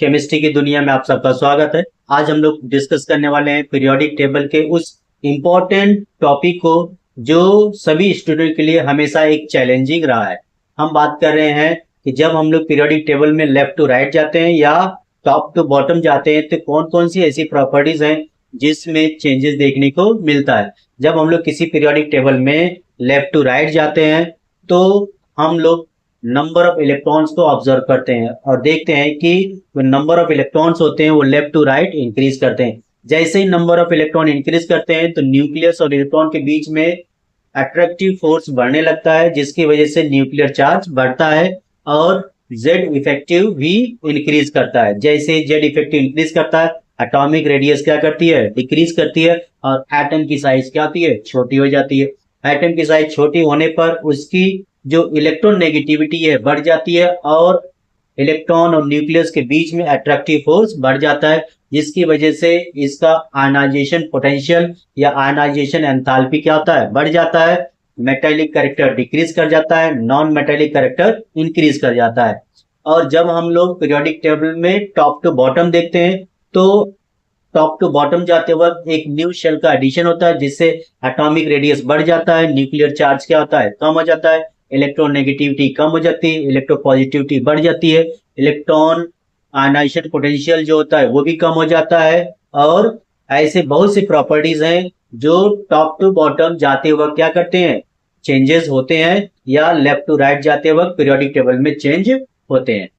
Chemistry की दुनिया में आप सबका स्वागत है। आज हम लोग डिस्कस करने वाले हैं पीरियोडिक टेबल के उस इम्पोर्टेंट टॉपिक को जो सभी स्टूडेंट के लिए हमेशा एक चैलेंजिंग रहा है। हम बात कर रहे हैं कि जब हम लोग पीरियोडिक टेबल में लेफ्ट टू राइट जाते हैं या टॉप टू बॉटम जाते हैं तो कौन कौन सी ऐसी प्रॉपर्टीज हैं जिसमें चेंजेस देखने को मिलता है। जब हम लोग किसी पीरियोडिक टेबल में लेफ्ट टू राइट जाते हैं तो हम लोग नंबर ऑफ इलेक्ट्रॉन्स को ऑब्जर्व करते हैं और देखते हैं कि जो नंबर ऑफ इलेक्ट्रॉन्स होते हैं वो लेफ्ट टू राइट इंक्रीज करते हैं। जैसे ही नंबर ऑफ इलेक्ट्रॉन इंक्रीज करते हैं तो न्यूक्लियस और इलेक्ट्रॉन के बीच में अट्रैक्टिव फोर्स बढ़ने लगता है, जिसकी वजह से न्यूक्लियर चार्ज बढ़ता है और जेड इफेक्टिव भी इंक्रीज करता है। जैसे जेड इफेक्टिव इंक्रीज करता है, एटॉमिक रेडियस क्या करती है, डिक्रीज करती है और एटम की साइज क्या होती है, छोटी हो जाती है। एटम की साइज छोटी होने पर उसकी जो इलेक्ट्रॉन नेगेटिविटी है बढ़ जाती है और इलेक्ट्रॉन और न्यूक्लियस के बीच में अट्रैक्टिव फोर्स बढ़ जाता है, जिसकी वजह से इसका आयनाइजेशन पोटेंशियल या आयनाइजेशन एंथैल्पी क्या होता है, बढ़ जाता है। मेटेलिक कैरेक्टर डिक्रीज कर जाता है, नॉन मेटेलिक कैरेक्टर इंक्रीज कर जाता है। और जब हम लोग पीरियोडिक टेबल में टॉप टू बॉटम देखते हैं तो टॉप टू बॉटम जाते वक्त एक न्यू शेल का एडिशन होता है, जिससे एटॉमिक रेडियस बढ़ जाता है, न्यूक्लियर चार्ज क्या होता है, कम हो जाता है, इलेक्ट्रॉन नेगेटिविटी कम हो जाती है, इलेक्ट्रोपॉजिटिविटी बढ़ जाती है, इलेक्ट्रॉन आयनाइजेशन पोटेंशियल जो होता है वो भी कम हो जाता है। और ऐसे बहुत सी प्रॉपर्टीज हैं जो टॉप टू बॉटम जाते वक्त क्या करते हैं, चेंजेस होते हैं, या लेफ्ट टू राइट जाते वक्त पीरियोडिक टेबल में चेंज होते हैं।